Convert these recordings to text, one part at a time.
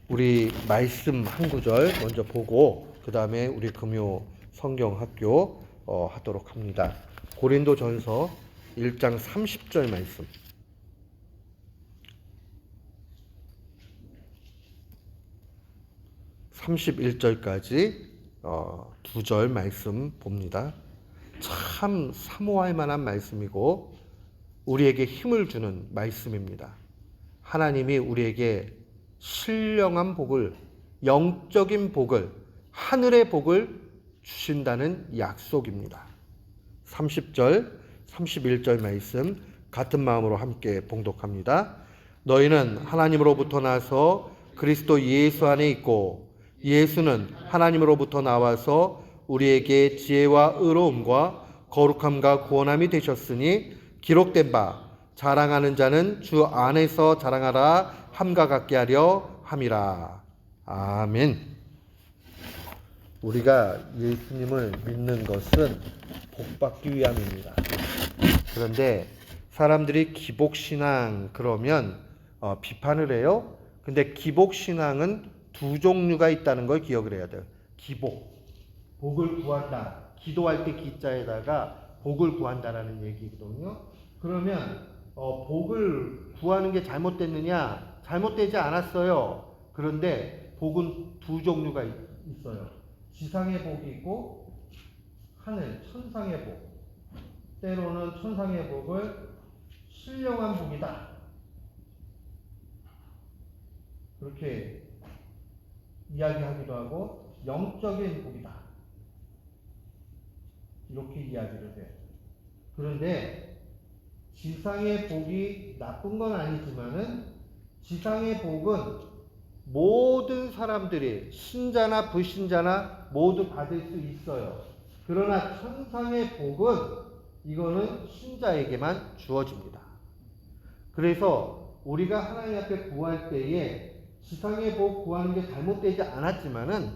우리 말씀 한 구절 먼저 보고 그 다음에 우리 금요 성경학교 하도록 합니다. 고린도전서 1장 30절 말씀. 31절까지 두 절 말씀 봅니다. 참 사모할 만한 말씀이고 우리에게 힘을 주는 말씀입니다. 하나님이 우리에게 신령한 복을, 영적인 복을, 하늘의 복을 주신다는 약속입니다. 30절, 31절 말씀 같은 마음으로 함께 봉독합니다. 너희는 하나님으로부터 나서 그리스도 예수 안에 있고 예수는 하나님으로부터 나와서 우리에게 지혜와 의로움과 거룩함과 구원함이 되셨으니 기록된 바 자랑하는 자는 주 안에서 자랑하라 함과 같게 하려 함이라. 아멘. 우리가 예수님을 믿는 것은 복받기 위함입니다. 그런데 사람들이 기복신앙 그러면 비판을 해요. 근데 기복신앙은 두 종류가 있다는 걸 기억을 해야 돼요. 기복, 복을 구한다. 기도할 때 기자에다가 복을 구한다라는 얘기거든요. 그러면 복을 구하는 게 잘못됐느냐? 잘못되지 않았어요. 그런데 복은 두 종류가 있어요. 지상의 복이 있고 하늘, 천상의 복. 때로는 천상의 복을 신령한 복이다. 그렇게 이야기하기도 하고 영적인 복이다. 이렇게 이야기를 해요. 그런데 지상의 복이 나쁜 건 아니지만은 지상의 복은 모든 사람들이 신자나 불신자나 모두 받을 수 있어요. 그러나 천상의 복은 이거는 신자에게만 주어집니다. 그래서 우리가 하나님 앞에 구할 때에 지상의 복 구하는 게 잘못되지 않았지만은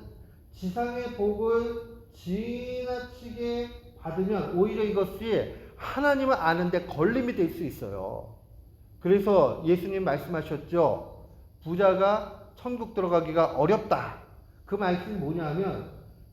지상의 복을 지나치게 받으면 오히려 이것이 하나님을 아는데 걸림이 될 수 있어요. 그래서 예수님 말씀하셨죠. 부자가 천국 들어가기가 어렵다. 그 말씀이 뭐냐면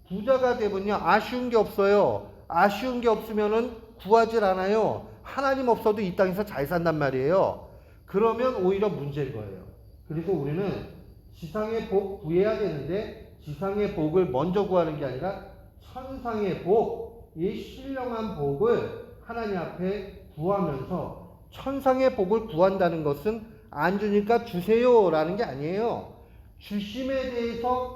부자가 되면요 아쉬운 게 없어요. 아쉬운 게 없으면은 구하질 않아요. 하나님 없어도 이 땅에서 잘 산단 말이에요. 그러면 오히려 문제인 거예요. 그래서 우리는 지상의 복 구해야 되는데 지상의 복을 먼저 구하는 게 아니라 천상의 복, 이 신령한 복을 하나님 앞에 구하면서 천상의 복을 구한다는 것은 안 주니까 주세요라는 게 아니에요. 주심에 대해서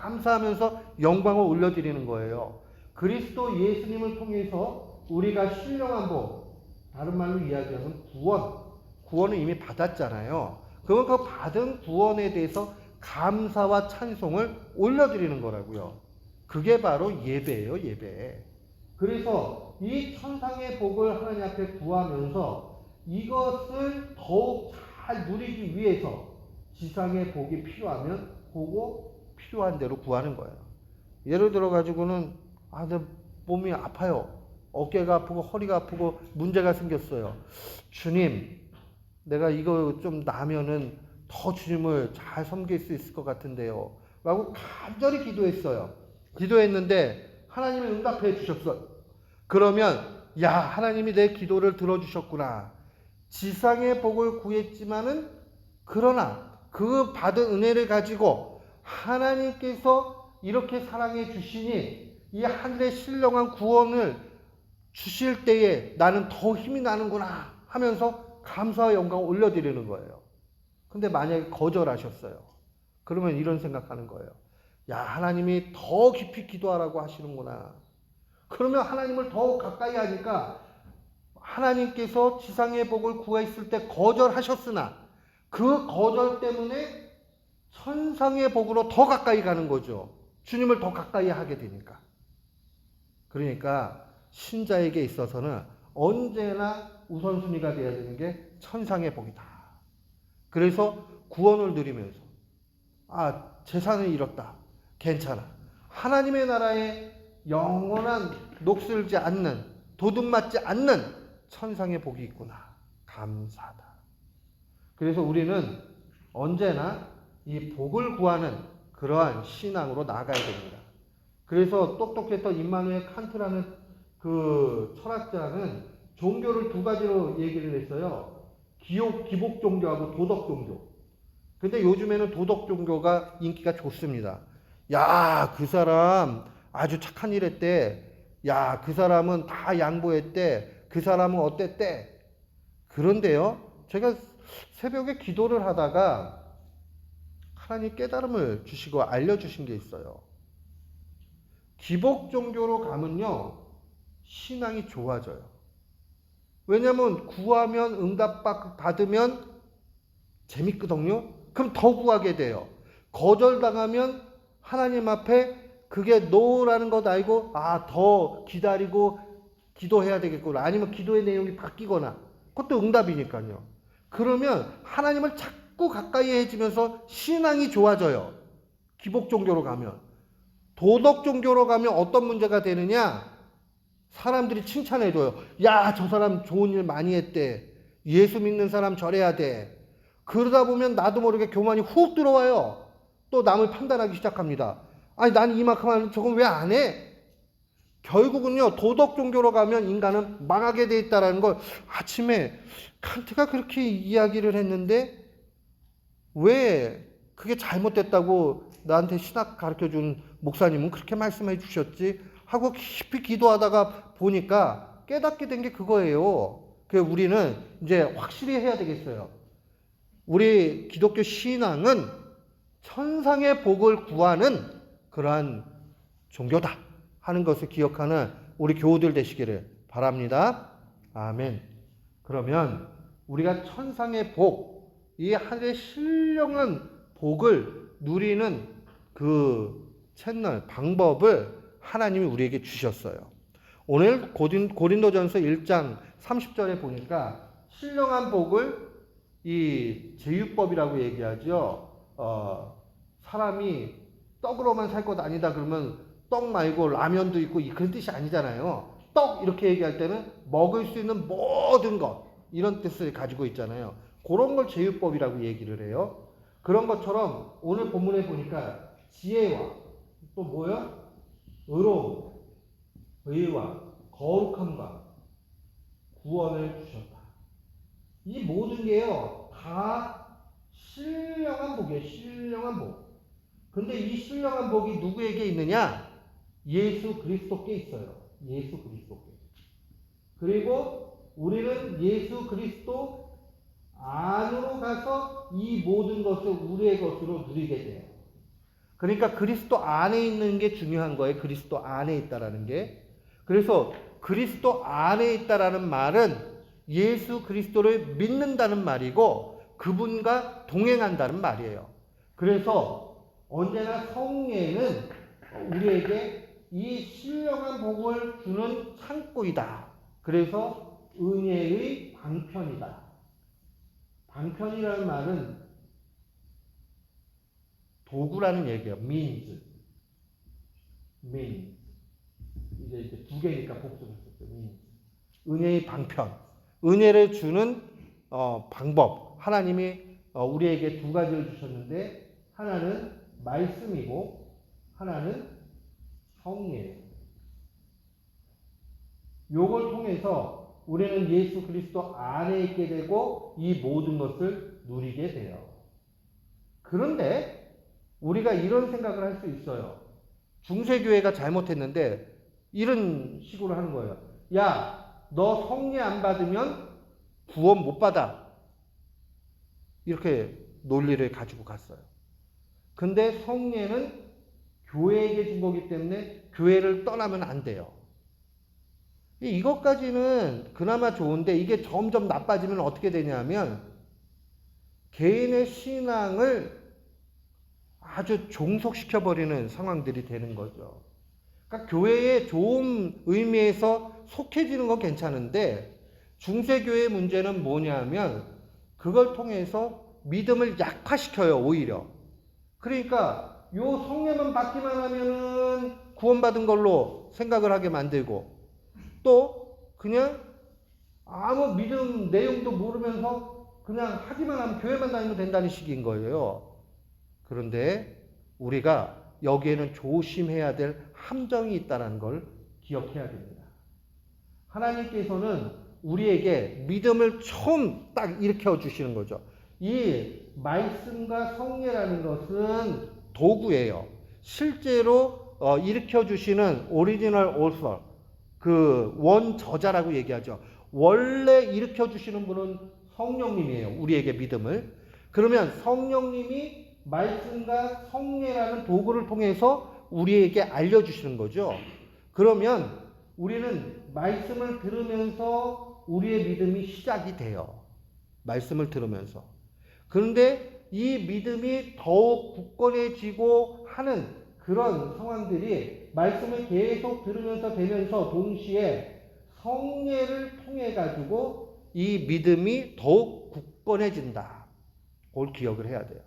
감사하면서 영광을 올려드리는 거예요. 그리스도 예수님을 통해서 우리가 신령한 복, 다른 말로 이야기하면 구원을 이미 받았잖아요. 그럼 그 받은 구원에 대해서 감사와 찬송을 올려드리는 거라고요. 그게 바로 예배예요, 예배. 그래서 이 천상의 복을 하나님 앞에 구하면서 이것을 더욱 잘 누리기 위해서 지상의 복이 필요하면 보고 필요한 대로 구하는 거예요. 예를 들어 가지고는 내 몸이 아파요. 어깨가 아프고 허리가 아프고 문제가 생겼어요. 주님, 내가 이거 좀 나면은 더 주님을 잘 섬길 수 있을 것 같은데요. 라고 간절히 기도했어요. 기도했는데 하나님이 응답해 주셨어요. 그러면 하나님이 내 기도를 들어주셨구나. 지상의 복을 구했지만은 그러나 그 받은 은혜를 가지고 하나님께서 이렇게 사랑해 주시니 이 하늘의 신령한 구원을 주실 때에 나는 더 힘이 나는구나 하면서 감사와 영광을 올려드리는 거예요. 근데 만약에 거절하셨어요. 그러면 이런 생각하는 거예요. 하나님이 더 깊이 기도하라고 하시는구나. 그러면 하나님을 더 가까이 하니까 하나님께서 지상의 복을 구했을 때 거절하셨으나 그 거절 때문에 천상의 복으로 더 가까이 가는 거죠. 주님을 더 가까이 하게 되니까. 그러니까 신자에게 있어서는 언제나 우선순위가 되어야 되는 게 천상의 복이다. 그래서 구원을 누리면서 재산을 잃었다. 괜찮아. 하나님의 나라에 영원한 녹슬지 않는 도둑맞지 않는 천상의 복이 있구나. 감사하다. 그래서 우리는 언제나 이 복을 구하는 그러한 신앙으로 나아가야 됩니다. 그래서 똑똑했던 임마누엘 칸트라는 그 철학자는 종교를 두 가지로 얘기를 했어요. 기복 종교하고 도덕 종교. 근데 요즘에는 도덕 종교가 인기가 좋습니다. 야, 그 사람 아주 착한 일 했대. 야, 그 사람은 다 양보했대. 그 사람은 어땠대. 그런데요, 제가 새벽에 기도를 하다가 하나님 깨달음을 주시고 알려주신 게 있어요. 기복 종교로 가면요, 신앙이 좋아져요. 왜냐면 구하면 응답 받으면 재밌거든요. 그럼 더 구하게 돼요. 거절당하면 하나님 앞에 그게 노라는 것 알고 더 기다리고 기도해야 되겠구나. 아니면 기도의 내용이 바뀌거나 그것도 응답이니까요. 그러면 하나님을 자꾸 가까이 해지면서 신앙이 좋아져요. 기복 종교로 가면. 도덕 종교로 가면 어떤 문제가 되느냐? 사람들이 칭찬해줘요. 야, 저 사람 좋은 일 많이 했대. 예수 믿는 사람 저래야 돼. 그러다 보면 나도 모르게 교만이 훅 들어와요. 또 남을 판단하기 시작합니다. 아니, 난 이만큼 하는데 저건 왜 안 해? 결국은요, 도덕 종교로 가면 인간은 망하게 돼 있다는 걸 아침에 칸트가 그렇게 이야기를 했는데 왜 그게 잘못됐다고 나한테 신학 가르쳐준 목사님은 그렇게 말씀해 주셨지? 하고 깊이 기도하다가 보니까 깨닫게 된 게 그거예요. 우리는 이제 확실히 해야 되겠어요. 우리 기독교 신앙은 천상의 복을 구하는 그러한 종교다 하는 것을 기억하는 우리 교우들 되시기를 바랍니다. 아멘. 그러면 우리가 천상의 복, 이 하늘의 신령한 복을 누리는 그 채널, 방법을 하나님이 우리에게 주셨어요. 오늘 고린도전서 1장 30절에 보니까 신령한 복을 이 제유법이라고 얘기하죠. 사람이 떡으로만 살 것 아니다 그러면 떡 말고 라면도 있고 그런 뜻이 아니잖아요. 떡 이렇게 얘기할 때는 먹을 수 있는 모든 것 이런 뜻을 가지고 있잖아요. 그런 걸 제유법이라고 얘기를 해요. 그런 것처럼 오늘 본문에 보니까 지혜와 또 뭐요? 의로움, 의와 거룩함과 구원을 주셨다. 이 모든 게요, 다 신령한 복이에요. 신령한 복. 근데 이 신령한 복이 누구에게 있느냐? 예수 그리스도께 있어요. 예수 그리스도께. 그리고 우리는 예수 그리스도 안으로 가서 이 모든 것을 우리의 것으로 누리게 돼요. 그러니까 그리스도 안에 있는 게 중요한 거예요. 그리스도 안에 있다라는 게. 그래서 그리스도 안에 있다라는 말은 예수 그리스도를 믿는다는 말이고 그분과 동행한다는 말이에요. 그래서 언제나 성례는 우리에게 이 신령한 복을 주는 창고이다. 그래서 은혜의 방편이다. 방편이라는 말은 도구라는 얘기예요. means. 이제 두 개니까 복수했었죠. 은혜의 방편. 은혜를 주는 방법. 하나님이 우리에게 두 가지를 주셨는데 하나는 말씀이고 하나는 성례예요. 요걸 통해서 우리는 예수 그리스도 안에 있게 되고 이 모든 것을 누리게 돼요. 그런데 우리가 이런 생각을 할 수 있어요. 중세교회가 잘못했는데 이런 식으로 하는 거예요. 야, 너 성례 안 받으면 구원 못 받아. 이렇게 논리를 가지고 갔어요. 근데 성례는 교회에게 준 거기 때문에 교회를 떠나면 안 돼요. 이것까지는 그나마 좋은데 이게 점점 나빠지면 어떻게 되냐면 개인의 신앙을 아주 종속시켜버리는 상황들이 되는 거죠. 그러니까 교회에 좋은 의미에서 속해지는 건 괜찮은데 중세교회의 문제는 뭐냐면 그걸 통해서 믿음을 약화시켜요. 오히려. 그러니까 요 성례만 받기만 하면은 구원받은 걸로 생각을 하게 만들고 또 그냥 아무 믿음 내용도 모르면서 그냥 하기만 하면 교회만 다니면 된다는 식인 거예요. 그런데 우리가 여기에는 조심해야 될 함정이 있다는 걸 기억해야 됩니다. 하나님께서는 우리에게 믿음을 처음 딱 일으켜 주시는 거죠. 이 말씀과 성례라는 것은 도구예요. 실제로 일으켜 주시는 오리지널 오서, 그 원저자라고 얘기하죠. 원래 일으켜 주시는 분은 성령님이에요. 우리에게 믿음을. 그러면 성령님이 말씀과 성례라는 도구를 통해서 우리에게 알려주시는 거죠. 그러면 우리는 말씀을 들으면서 우리의 믿음이 시작이 돼요. 말씀을 들으면서. 그런데 이 믿음이 더욱 굳건해지고 하는 그런 상황들이 말씀을 계속 들으면서 되면서 동시에 성례를 통해 가지고 이 믿음이 더욱 굳건해진다. 그걸 기억을 해야 돼요.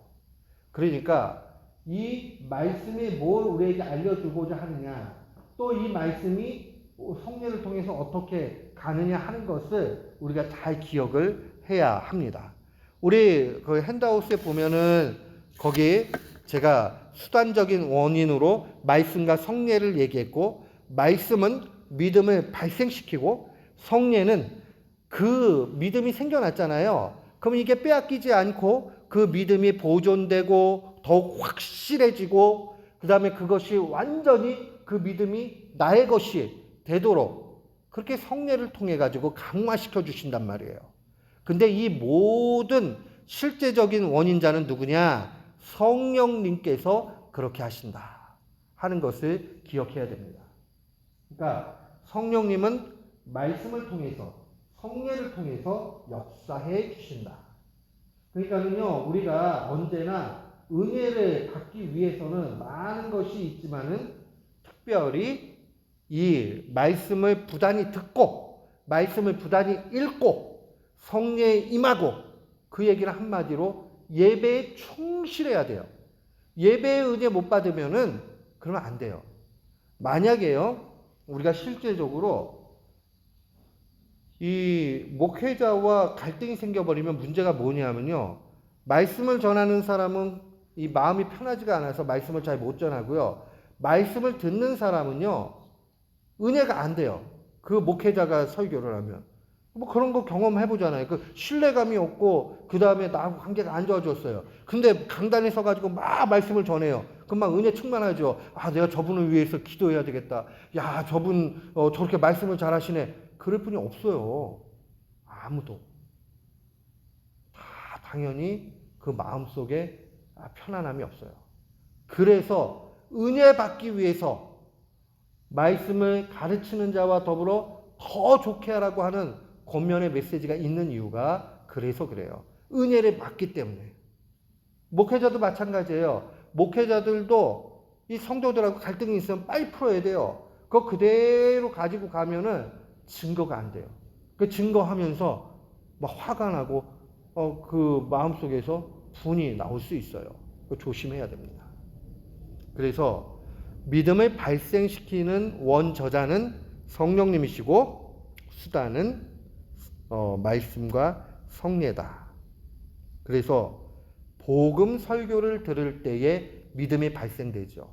그러니까 이 말씀이 뭘 우리에게 알려주고자 하느냐, 또 이 말씀이 성례를 통해서 어떻게 가느냐 하는 것을 우리가 잘 기억을 해야 합니다. 우리 그 핸드아웃에 보면은 거기 제가 수단적인 원인으로 말씀과 성례를 얘기했고, 말씀은 믿음을 발생시키고 성례는 그 믿음이 생겨났잖아요. 그럼 이게 빼앗기지 않고 그 믿음이 보존되고 더욱 확실해지고, 그 다음에 그것이 완전히 그 믿음이 나의 것이 되도록 그렇게 성례를 통해 가지고 강화시켜 주신단 말이에요. 근데 이 모든 실제적인 원인자는 누구냐? 성령님께서 그렇게 하신다 하는 것을 기억해야 됩니다. 그러니까 성령님은 말씀을 통해서, 성례를 통해서 역사해 주신다. 그러니까는요, 우리가 언제나 은혜를 받기 위해서는 많은 것이 있지만은 특별히 이 말씀을 부단히 듣고, 말씀을 부단히 읽고, 성례에 임하고, 그 얘기는 한마디로 예배에 충실해야 돼요. 예배의 은혜 못 받으면은 그러면 안 돼요. 만약에요, 우리가 실제적으로 이 목회자와 갈등이 생겨버리면 문제가 뭐냐면요, 말씀을 전하는 사람은 이 마음이 편하지가 않아서 말씀을 잘 못 전하고요, 말씀을 듣는 사람은요 은혜가 안 돼요. 그 목회자가 설교를 하면. 뭐 그런 거 경험해보잖아요. 그 신뢰감이 없고, 그 다음에 나하고 관계가 안 좋아졌어요. 근데 강단에 서가지고 막 말씀을 전해요. 금방 은혜 충만하죠. 아, 내가 저분을 위해서 기도해야 되겠다. 야, 저분 저렇게 말씀을 잘하시네. 그럴 분이 없어요. 아무도. 다 당연히 그 마음속에 편안함이 없어요. 그래서 은혜 받기 위해서 말씀을 가르치는 자와 더불어 더 좋게 하라고 하는 권면의 메시지가 있는 이유가 그래서 그래요. 은혜를 받기 때문에. 목회자도 마찬가지예요. 목회자들도 이 성도들하고 갈등이 있으면 빨리 풀어야 돼요. 그거 그대로 가지고 가면은 증거가 안 돼요. 그 증거하면서 막 화가 나고 그 마음속에서 분이 나올 수 있어요. 그거 조심해야 됩니다. 그래서 믿음을 발생시키는 원저자는 성령님이시고 수단은 말씀과 성례다. 그래서 복음 설교를 들을 때에 믿음이 발생되죠.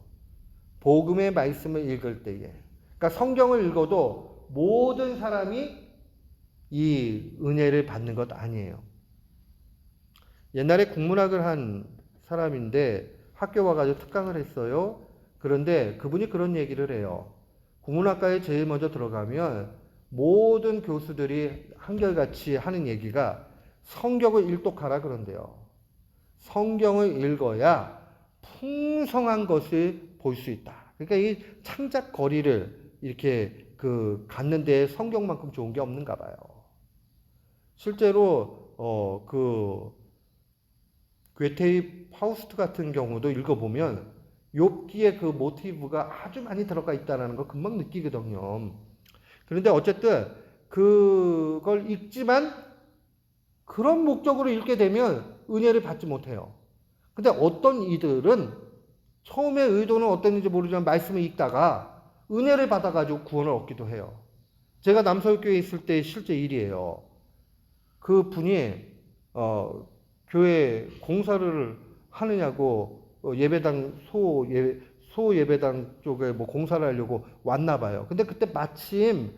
복음의 말씀을 읽을 때에. 그러니까 성경을 읽어도 모든 사람이 이 은혜를 받는 것 아니에요. 옛날에 국문학을 한 사람인데 학교 와가지고 특강을 했어요. 그런데 그분이 그런 얘기를 해요. 국문학과에 제일 먼저 들어가면 모든 교수들이 한결같이 하는 얘기가 성경을 일독하라 그런대요. 성경을 읽어야 풍성한 것을 볼 수 있다. 그러니까 이 창작거리를 이렇게 갖는데 성경만큼 좋은 게 없는가 봐요. 실제로 괴테의 파우스트 같은 경우도 읽어보면 욥기의 그 모티브가 아주 많이 들어가 있다는 거 금방 느끼거든요. 그런데 어쨌든 그걸 읽지만 그런 목적으로 읽게 되면 은혜를 받지 못해요. 근데 어떤 이들은 처음에 의도는 어땠는지 모르지만 말씀을 읽다가 은혜를 받아가지고 구원을 얻기도 해요. 제가 남서울교회에 있을 때 실제 일이에요. 그 분이 교회 공사를 하느냐고 예배당 소 예배당 쪽에 뭐 공사를 하려고 왔나 봐요. 근데 그때 마침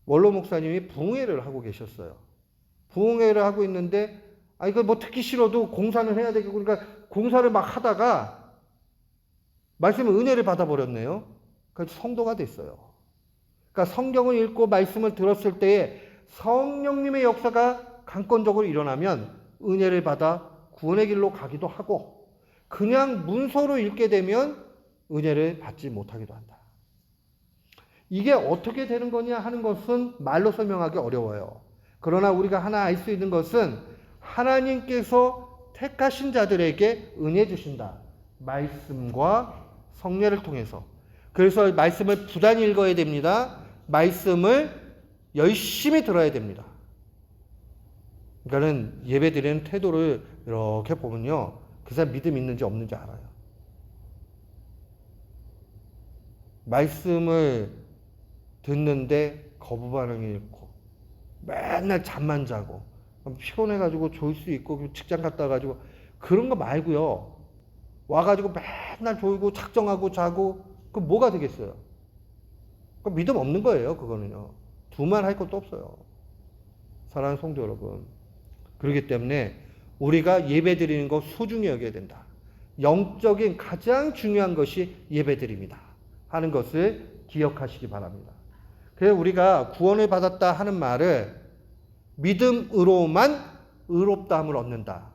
원로 목사님이 부흥회를 하고 계셨어요. 부흥회를 하고 있는데 이거 뭐 듣기 싫어도 공사는 해야 되고 그러니까 공사를 막 하다가 말씀의 은혜를 받아버렸네요. 그래서 성도가 됐어요. 그러니까 성경을 읽고 말씀을 들었을 때에 성령님의 역사가 강권적으로 일어나면 은혜를 받아 구원의 길로 가기도 하고 그냥 문서로 읽게 되면 은혜를 받지 못하기도 한다. 이게 어떻게 되는 거냐 하는 것은 말로 설명하기 어려워요. 그러나 우리가 하나 알 수 있는 것은 하나님께서 택하신 자들에게 은혜 주신다. 말씀과 성례를 통해서. 그래서 말씀을 부단히 읽어야 됩니다. 말씀을 열심히 들어야 됩니다. 그러니까는 예배 드리는 태도를 이렇게 보면요. 그 사람 믿음 있는지 없는지 알아요. 말씀을 듣는데 거부 반응이 있고 맨날 잠만 자고 피곤해가지고 졸 수 있고 직장 갔다 와가지고 그런 거 말고요. 와가지고 맨날 졸고 작정하고 자고 그 뭐가 되겠어요? 그 믿음 없는 거예요. 그거는요. 두말할 것도 없어요. 사랑하는 성도 여러분. 그렇기 때문에 우리가 예배 드리는 거 소중히 여겨야 된다. 영적인 가장 중요한 것이 예배 드립니다. 하는 것을 기억하시기 바랍니다. 그래서 우리가 구원을 받았다 하는 말을 믿음으로만 의롭다함을 얻는다.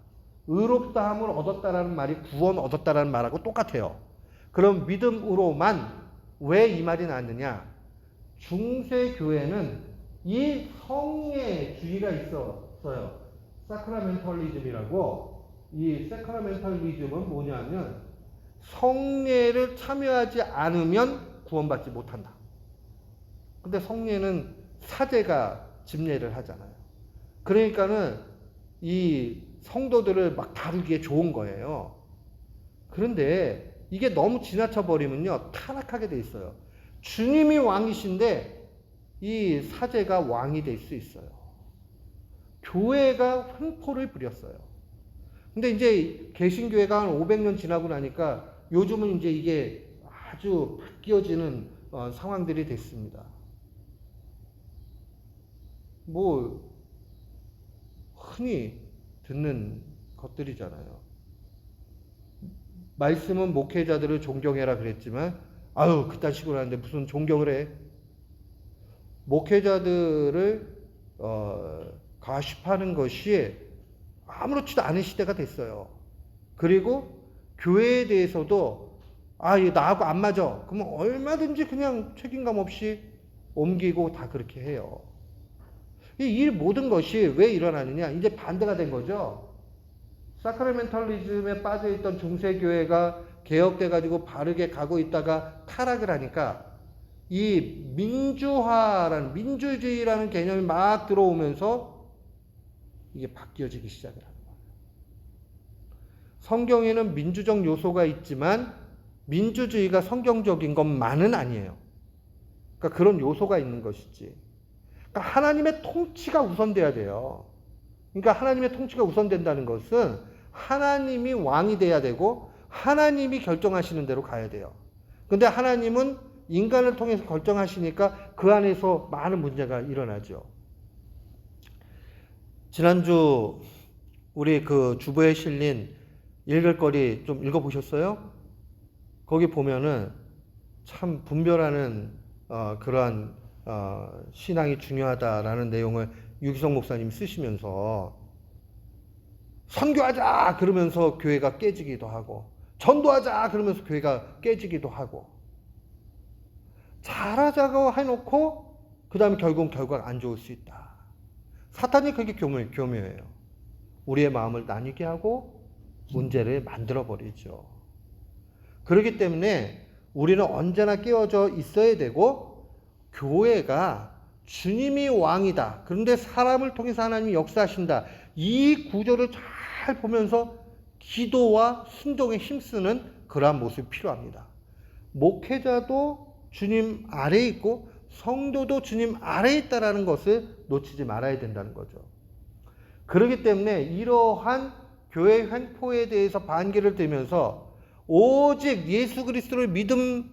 의롭다함을 얻었다라는 말이 구원 얻었다라는 말하고 똑같아요. 그럼 믿음으로만 왜 이 말이 나왔느냐? 중세교회는 이 성례주의가 있었어요. 사크라멘털리즘이라고. 이 사크라멘털리즘은 뭐냐면 성례를 참여하지 않으면 구원받지 못한다. 근데 성례는 사제가 집례를 하잖아요. 그러니까는 이 성도들을 막 다루기에 좋은 거예요. 그런데 이게 너무 지나쳐 버리면요 타락하게 돼 있어요. 주님이 왕이신데 이 사제가 왕이 될 수 있어요. 교회가 횡포를 부렸어요. 근데 이제 개신교회가 한 500년 지나고 나니까 요즘은 이제 이게 아주 바뀌어지는 상황들이 됐습니다. 뭐 흔히 듣는 것들이잖아요. 말씀은 목회자들을 존경해라 그랬지만 아유 그딴 식으로 하는데 무슨 존경을 해. 목회자들을 가십하는 것이 아무렇지도 않은 시대가 됐어요. 그리고 교회에 대해서도 이거 나하고 안 맞아. 그러면 얼마든지 그냥 책임감 없이 옮기고 다 그렇게 해요. 이 모든 것이 왜 일어나느냐? 이제 반대가 된 거죠. 사크라멘탈리즘에 빠져있던 중세교회가 개혁돼가지고 바르게 가고 있다가 타락을 하니까 이 민주주의라는 개념이 막 들어오면서 이게 바뀌어지기 시작을 하는 거예요. 성경에는 민주적 요소가 있지만 민주주의가 성경적인 것만은 아니에요. 그러니까 그런 요소가 있는 것이지. 그러니까 하나님의 통치가 우선돼야 돼요. 그러니까 하나님의 통치가 우선된다는 것은 하나님이 왕이 돼야 되고 하나님이 결정하시는 대로 가야 돼요. 근데 하나님은 인간을 통해서 결정하시니까 그 안에서 많은 문제가 일어나죠. 지난주 우리 그 주보에 실린 읽을 거리 좀 읽어보셨어요? 거기 보면은 참 분별하는 그러한 신앙이 중요하다라는 내용을 유기성 목사님이 쓰시면서 선교하자 그러면서 교회가 깨지기도 하고 전도하자 그러면서 교회가 깨지기도 하고 잘하자고 해놓고 그 다음에 결국은 결과가 안 좋을 수 있다. 사탄이 그게 교묘해요. 우리의 마음을 나뉘게 하고 문제를 만들어버리죠. 그렇기 때문에 우리는 언제나 깨어져 있어야 되고 교회가 주님이 왕이다. 그런데 사람을 통해서 하나님이 역사하신다. 이 구조를 잘 보면서 기도와 순종에 힘쓰는 그러한 모습이 필요합니다. 목회자도 주님 아래에 있고 성도도 주님 아래에 있다는 것을 놓치지 말아야 된다는 거죠. 그렇기 때문에 이러한 교회 횡포에 대해서 반기를 들면서 오직 예수 그리스도를 믿는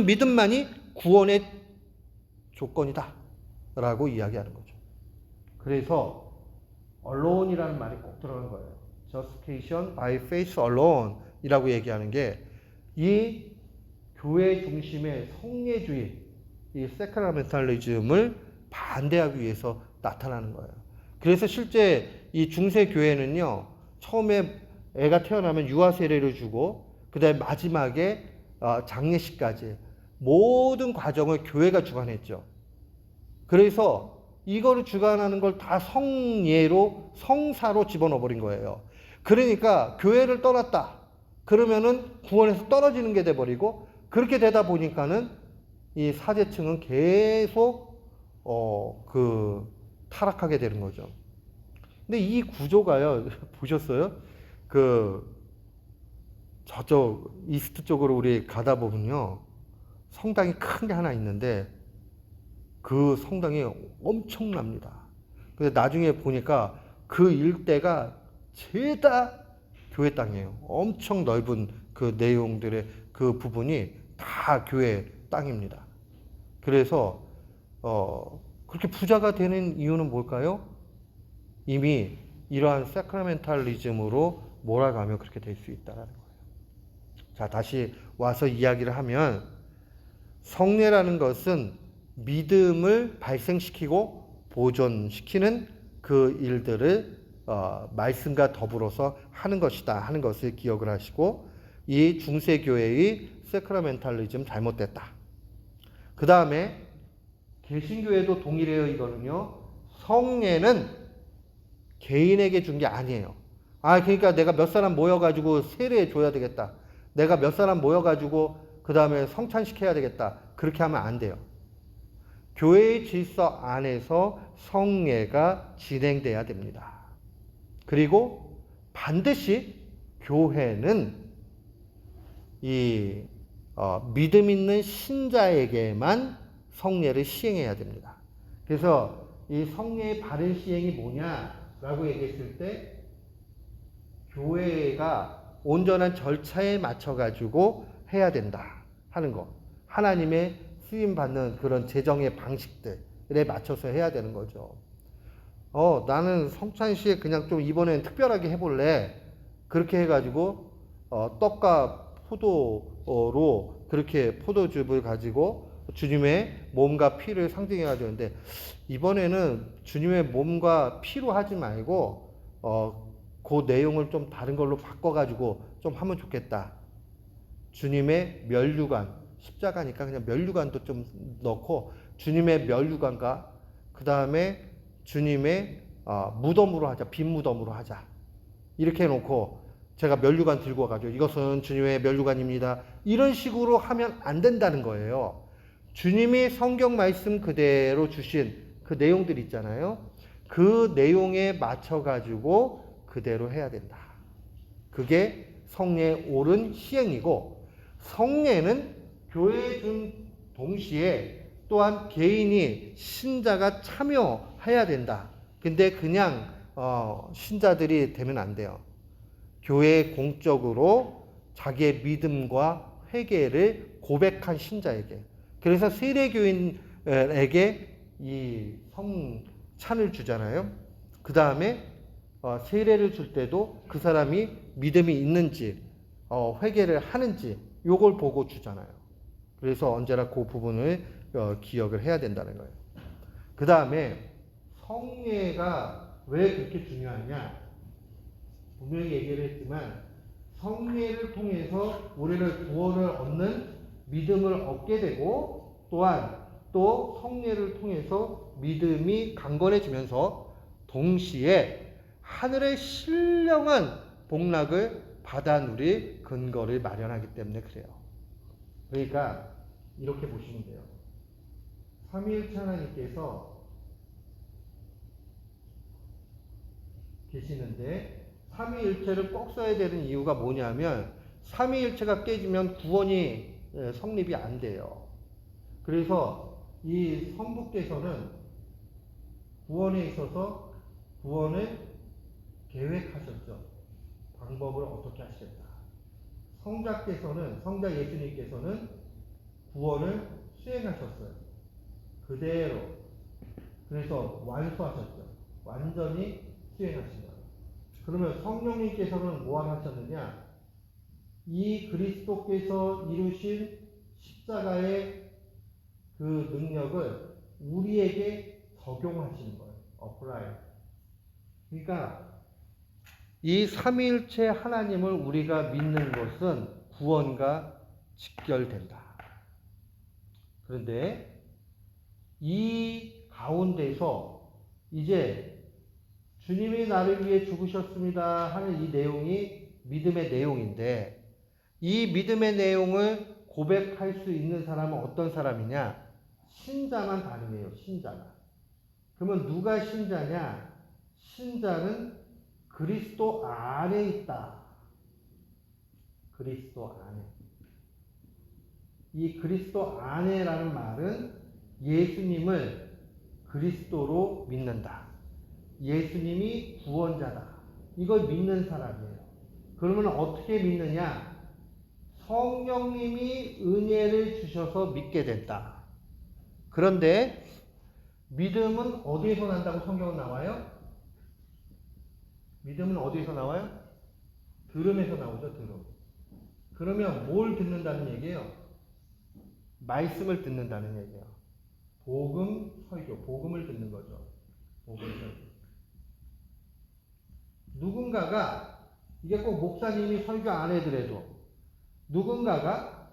믿음만이 구원의 조건이다 라고 이야기하는 거죠. 그래서 alone이라는 말이 꼭 들어간 거예요. justification by faith alone 이라고 얘기하는 게 이 교회 중심의 성례주의, 이 세크라멘탈리즘을 반대하기 위해서 나타나는 거예요. 그래서 실제 이 중세 교회는요, 처음에 애가 태어나면 유아 세례를 주고, 그 다음에 마지막에 장례식까지 모든 과정을 교회가 주관했죠. 그래서 이거를 주관하는 걸 다 성예로, 성사로 집어넣어 버린 거예요. 그러니까 교회를 떠났다 그러면은 구원에서 떨어지는 게 돼 버리고, 그렇게 되다 보니까는 이 사제층은 계속 타락하게 되는 거죠. 근데 이 구조가요, 보셨어요? 저쪽 이스트 쪽으로 우리 가다 보면요, 성당이 큰 게 하나 있는데 그 성당이 엄청납니다. 근데 나중에 보니까 그 일대가 죄다 교회 땅이에요. 엄청 넓은 그 내용들의 그 부분이 다 교회 땅입니다. 그래서 그렇게 부자가 되는 이유는 뭘까요? 이미 이러한 세크라멘탈리즘으로 몰아가면 그렇게 될 수 있다는 거예요. 자, 다시 와서 이야기를 하면 성례라는 것은 믿음을 발생시키고 보존시키는 그 일들을 말씀과 더불어서 하는 것이다 하는 것을 기억을 하시고, 이 중세교회의 세크라멘탈리즘 잘못됐다. 그 다음에 개신교회도 동일해요. 이거는요, 성례는 개인에게 준 게 아니에요. 그러니까 내가 몇 사람 모여가지고 세례 줘야 되겠다, 내가 몇 사람 모여가지고 그 다음에 성찬시켜야 되겠다, 그렇게 하면 안 돼요. 교회의 질서 안에서 성례가 진행돼야 됩니다. 그리고 반드시 교회는 이 믿음 있는 신자에게만 성례를 시행해야 됩니다. 그래서 이 성례의 바른 시행이 뭐냐라고 얘기했을 때, 교회가 온전한 절차에 맞춰가지고 해야 된다 하는 거. 하나님의 쓰임받는 그런 재정의 방식들에 맞춰서 해야 되는 거죠. 나는 성찬시에 그냥 좀 이번엔 특별하게 해볼래. 그렇게 해가지고, 떡과 포도로 그렇게 포도즙을 가지고 주님의 몸과 피를 상징해가지고 하는데, 이번에는 주님의 몸과 피로 하지 말고, 그 내용을 좀 다른 걸로 바꿔가지고 좀 하면 좋겠다. 주님의 면류관, 십자가니까 그냥 면류관도 좀 넣고, 주님의 면류관과 그 다음에 주님의 무덤으로 하자, 빈 무덤으로 하자. 이렇게 해놓고 제가 면류관 들고 와가지고 이것은 주님의 면류관입니다, 이런 식으로 하면 안 된다는 거예요. 주님이 성경 말씀 그대로 주신 그 내용들 있잖아요. 그 내용에 맞춰가지고 그대로 해야 된다. 그게 성례의 옳은 시행이고, 성례는 교회에 준 동시에 또한 개인이 신자가 참여해야 된다. 근데 그냥 신자들이 되면 안 돼요. 교회에 공적으로 자기의 믿음과 회개를 고백한 신자에게. 그래서 세례교인에게 이 성찬을 주잖아요. 그 다음에 세례를 줄 때도 그 사람이 믿음이 있는지 회개를 하는지 요걸 보고 주잖아요. 그래서 언제나 그 부분을 기억을 해야 된다는 거예요. 그 다음에 성례가 왜 그렇게 중요하냐? 분명히 얘기를 했지만, 성례를 통해서 우리를 구원을 얻는 믿음을 얻게 되고, 또한 또 성례를 통해서 믿음이 강건해지면서 동시에 하늘의 신령한 복락을 받아 누릴 근거를 마련하기 때문에 그래요. 그러니까 이렇게 보시면 돼요. 삼위일체 하나님께서 계시는데, 삼위일체를 꼭 써야 되는 이유가 뭐냐면, 삼위일체가 깨지면 구원이 성립이 안 돼요. 그래서 이 성부께서는 구원에 있어서 구원을 계획하셨죠. 방법을 어떻게 하시겠다. 성자 예수님께서는 구원을 수행하셨어요. 그대로. 그래서 완수하셨죠. 완전히 수행하신 거예요. 그러면 성령님께서는 뭐 하셨느냐? 이 그리스도께서 이루신 십자가의 그 능력을 우리에게 적용하시는 거예요. apply. 그러니까 이 삼위일체 하나님을 우리가 믿는 것은 구원과 직결된다. 그런데 이 가운데서 이제 주님이 나를 위해 죽으셨습니다 하는 이 내용이 믿음의 내용인데, 이 믿음의 내용을 고백할 수 있는 사람은 어떤 사람이냐? 신자만 가능해요. 신자만. 그러면 누가 신자냐? 신자는 그리스도 안에 있다. 그리스도 안에. 이 그리스도 안에라는 말은 예수님을 그리스도로 믿는다. 예수님이 구원자다. 이걸 믿는 사람이에요. 그러면 어떻게 믿느냐? 성령님이 은혜를 주셔서 믿게 된다. 그런데 믿음은 어디에서 난다고 성경은 나와요? 믿음은 어디에서 나와요? 들음에서 나오죠, 들음. 그러면 뭘 듣는다는 얘기예요? 말씀을 듣는다는 얘기예요. 복음, 설교, 복음을 듣는 거죠. 복음, 설교. 누군가가, 이게 꼭 목사님이 설교 안 해더라도, 누군가가,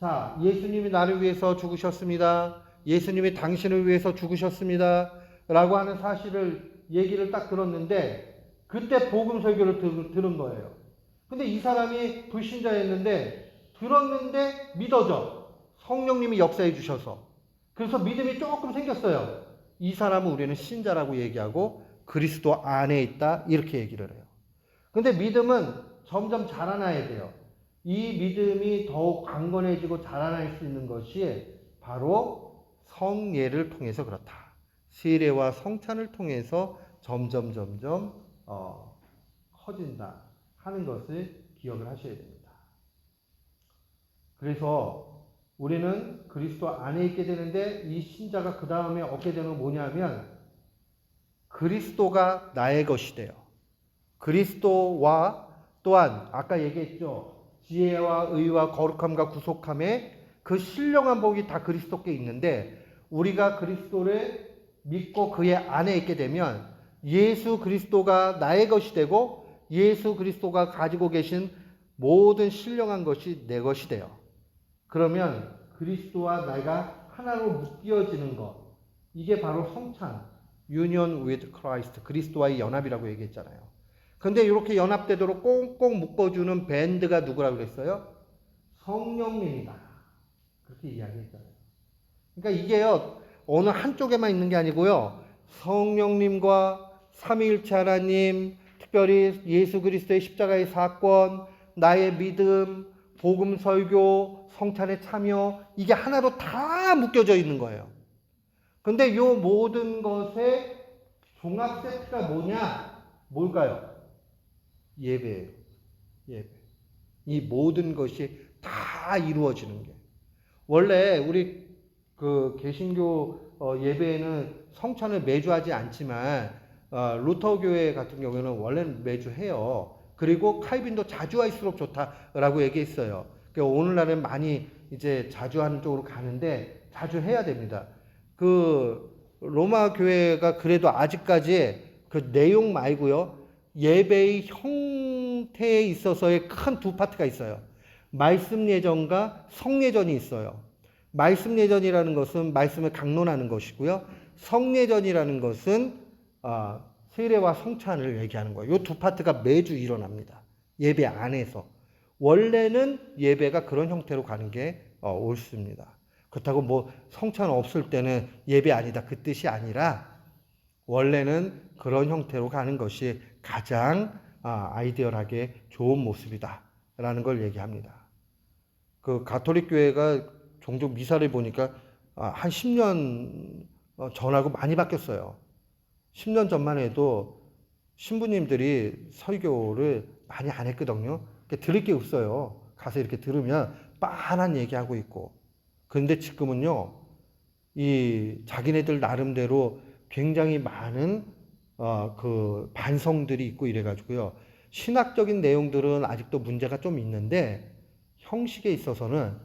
자, 예수님이 나를 위해서 죽으셨습니다. 예수님이 당신을 위해서 죽으셨습니다. 라고 하는 사실을, 얘기를 딱 들었는데, 그때 복음 설교를 들은 거예요. 근데 이 사람이 불신자였는데, 들었는데 믿어져. 성령님이 역사해 주셔서. 그래서 믿음이 조금 생겼어요. 이 사람은 우리는 신자라고 얘기하고 그리스도 안에 있다 이렇게 얘기를 해요. 근데 믿음은 점점 자라나야 돼요. 이 믿음이 더욱 강건해지고 자라날 수 있는 것이 바로 성례를 통해서 그렇다. 세례와 성찬을 통해서 점점 커진다 하는 것을 기억을 하셔야 됩니다. 그래서 우리는 그리스도 안에 있게 되는데, 이 신자가 그 다음에 얻게 되는 건 뭐냐면 그리스도가 나의 것이 돼요. 그리스도와 또한 아까 얘기했죠. 지혜와 의와 거룩함과 구속함의 그 신령한 복이 다 그리스도께 있는데, 우리가 그리스도를 믿고 그의 안에 있게 되면 예수 그리스도가 나의 것이 되고 예수 그리스도가 가지고 계신 모든 신령한 것이 내 것이 돼요. 그러면 그리스도와 내가 하나로 묶여지는 것, 이게 바로 성찬, union with Christ, 그리스도와의 연합이라고 얘기했잖아요. 근데 이렇게 연합되도록 꽁꽁 묶어주는 밴드가 누구라고 그랬어요? 성령님이다. 그렇게 이야기했잖아요. 그러니까 이게요, 어느 한쪽에만 있는 게 아니고요, 성령님과 삼위일체 하나님, 특별히 예수 그리스도의 십자가의 사건, 나의 믿음, 복음 설교, 성찬에 참여, 이게 하나로 다 묶여져 있는 거예요. 근데 이 모든 것의 종합 세트가 뭐냐? 뭘까요? 예배예요. 예배. 이 모든 것이 다 이루어지는 게. 원래 우리 그 개신교 예배에는 성찬을 매주 하지 않지만 루터 교회 같은 경우에는 원래는 매주 해요. 그리고 칼빈도 자주 할수록 좋다라고 얘기했어요. 그러니까 오늘날은 많이 이제 자주 하는 쪽으로 가는데 자주 해야 됩니다. 그 로마 교회가 그래도 아직까지 그 내용 말고요, 예배의 형태에 있어서의 큰 두 파트가 있어요. 말씀 예전과 성예전이 있어요. 말씀 예전이라는 것은 말씀을 강론하는 것이고요, 성예전이라는 것은 세례와 성찬을 얘기하는 거예요. 이 두 파트가 매주 일어납니다. 예배 안에서. 원래는 예배가 그런 형태로 가는 게 옳습니다. 그렇다고 뭐 성찬 없을 때는 예배 아니다 그 뜻이 아니라, 원래는 그런 형태로 가는 것이 가장 아이디얼하게 좋은 모습이다 라는 걸 얘기합니다. 그 가톨릭 교회가 종종 미사를 보니까 한 10년 전하고 많이 바뀌었어요. 10년 전만 해도 신부님들이 설교를 많이 안 했거든요. 들을 게 없어요. 가서 이렇게 들으면 빤한 얘기하고 있고. 그런데 지금은요, 이 자기네들 나름대로 굉장히 많은 그 반성들이 있고 이래가지고요. 신학적인 내용들은 아직도 문제가 좀 있는데 형식에 있어서는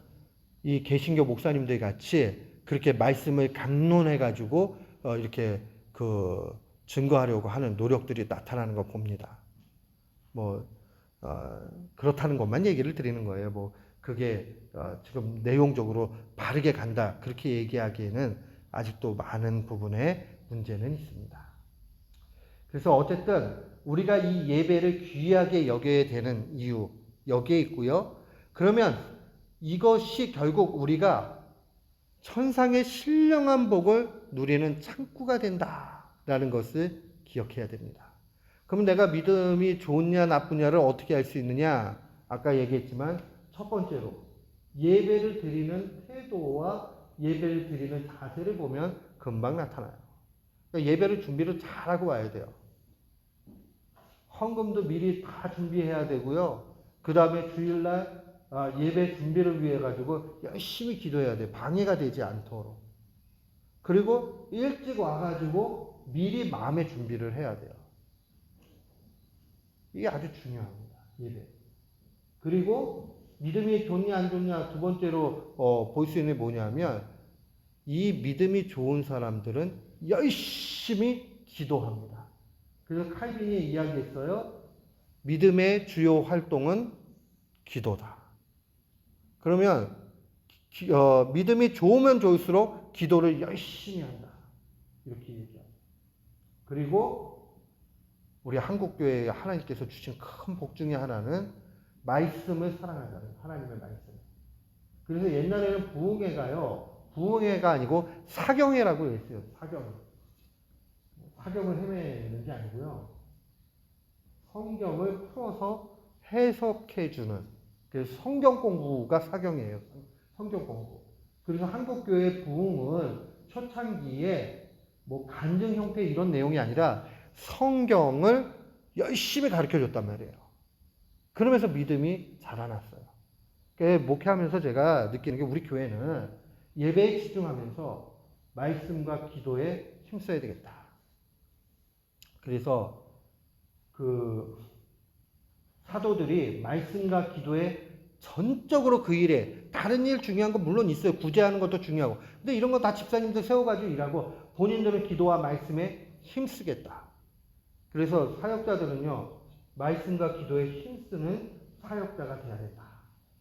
이 개신교 목사님들 같이 그렇게 말씀을 강론해가지고 이렇게 그 증거하려고 하는 노력들이 나타나는 거 봅니다. 뭐 그렇다는 것만 얘기를 드리는 거예요. 뭐 그게 지금 내용적으로 바르게 간다 그렇게 얘기하기에는 아직도 많은 부분에 문제는 있습니다. 그래서 어쨌든 우리가 이 예배를 귀하게 여겨야 되는 이유 여기에 있고요. 그러면 이것이 결국 우리가 천상의 신령한 복을 누리는 창구가 된다라는 것을 기억해야 됩니다. 그럼 내가 믿음이 좋냐 나쁘냐를 어떻게 알 수 있느냐? 아까 얘기했지만 첫 번째로 예배를 드리는 태도와 예배를 드리는 자세를 보면 금방 나타나요. 그러니까 예배를 준비를 잘하고 와야 돼요. 헌금도 미리 다 준비해야 되고요. 그 다음에 주일날 예배 준비를 위해 가지고 열심히 기도해야 돼요. 방해가 되지 않도록. 그리고 일찍 와가지고 미리 마음의 준비를 해야 돼요. 이게 아주 중요합니다. 예배. 그리고 믿음이 좋냐 안 좋냐 두 번째로 볼 수 있는 게 뭐냐면 이 믿음이 좋은 사람들은 열심히 기도합니다. 그래서 칼빈이 이야기했어요. 믿음의 주요 활동은 기도다. 그러면 믿음이 좋으면 좋을수록 기도를 열심히 한다. 이렇게 얘기합니다. 그리고 우리 한국교회에 하나님께서 주신 큰 복 중에 하나는 말씀을 사랑한다는 하나님의 말씀. 그래서 옛날에는 부흥회가 아니고 사경회라고 했어요. 사경을 헤매는 게 아니고요. 성경을 풀어서 해석해주는 그래서 성경 공부가 사경이에요. 성경 공부. 그래서 한국교회 부흥은 초창기에 뭐 간증 형태 이런 내용이 아니라 성경을 열심히 가르쳐줬단 말이에요. 그러면서 믿음이 자라났어요. 목회하면서 제가 느끼는 게 우리 교회는 예배에 집중하면서 말씀과 기도에 힘써야 되겠다. 그래서 그 사도들이 말씀과 기도에 전적으로 그 일에 다른 일 중요한 건 물론 있어요. 구제하는 것도 중요하고. 근데 이런 거 다 집사님들 세워가지고 일하고 본인들은 기도와 말씀에 힘쓰겠다. 그래서 사역자들은요. 말씀과 기도에 힘쓰는 사역자가 되어야 된다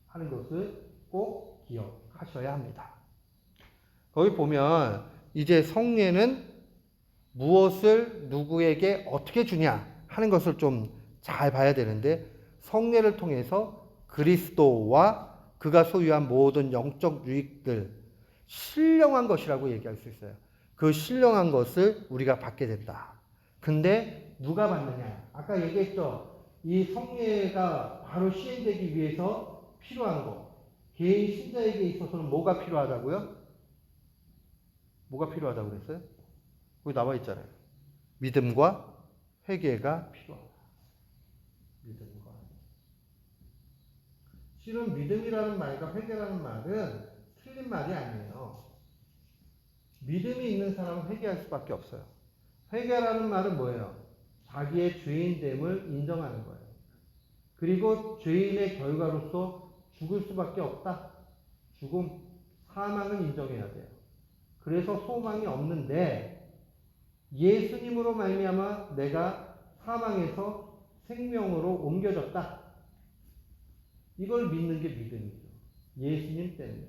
하는 것을 꼭 기억하셔야 합니다. 거기 보면 이제 성례는 무엇을 누구에게 어떻게 주냐 하는 것을 좀 잘 봐야 되는데 성례를 통해서 그리스도와 그가 소유한 모든 영적 유익들 신령한 것이라고 얘기할 수 있어요. 그 신령한 것을 우리가 받게 된다. 근데 누가 받느냐? 아까 얘기했죠. 이 성례가 바로 시행되기 위해서 필요한 것. 개인 신자에게 있어서는 뭐가 필요하다고요? 뭐가 필요하다고 그랬어요? 거기 나와 있잖아요. 믿음과 회개가 필요하다. 믿음과. 실은 믿음이라는 말과 회개라는 말은 틀린 말이 아니에요. 믿음이 있는 사람은 회개할 수밖에 없어요. 회개라는 말은 뭐예요? 자기의 죄인됨을 인정하는 거예요. 그리고 죄인의 결과로서 죽을 수밖에 없다. 죽음, 사망은 인정해야 돼요. 그래서 소망이 없는데 예수님으로 말미암아 내가 사망에서 생명으로 옮겨졌다. 이걸 믿는 게 믿음이죠. 예수님 때문에.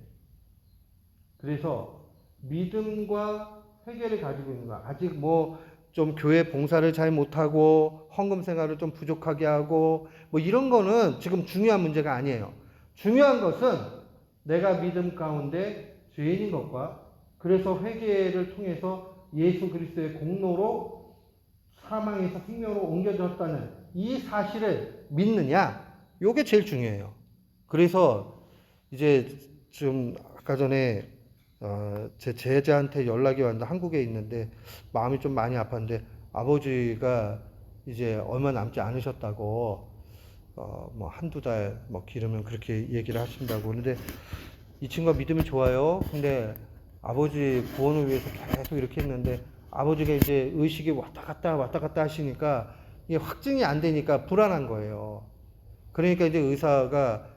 그래서 믿음과 회개를 가지고 있는 거야. 아직 뭐 좀 교회 봉사를 잘 못하고 헌금 생활을 좀 부족하게 하고 뭐 이런 거는 지금 중요한 문제가 아니에요. 중요한 것은 내가 믿음 가운데 죄인인 것과 그래서 회개를 통해서 예수 그리스도의 공로로 사망에서 생명으로 옮겨졌다는 이 사실을 믿느냐? 이게 제일 중요해요. 그래서 이제 좀 아까 전에 제 제자한테 연락이 왔는데 한국에 있는데 마음이 좀 많이 아팠는데 아버지가 이제 얼마 남지 않으셨다고 뭐 한두 달 뭐 기르면 그렇게 얘기를 하신다고. 그런데 이 친구가 믿음이 좋아요. 근데 아버지 구원을 위해서 계속 이렇게 했는데 아버지가 이제 의식이 왔다 갔다 하시니까 이게 확증이 안 되니까 불안한 거예요. 그러니까 이제 의사가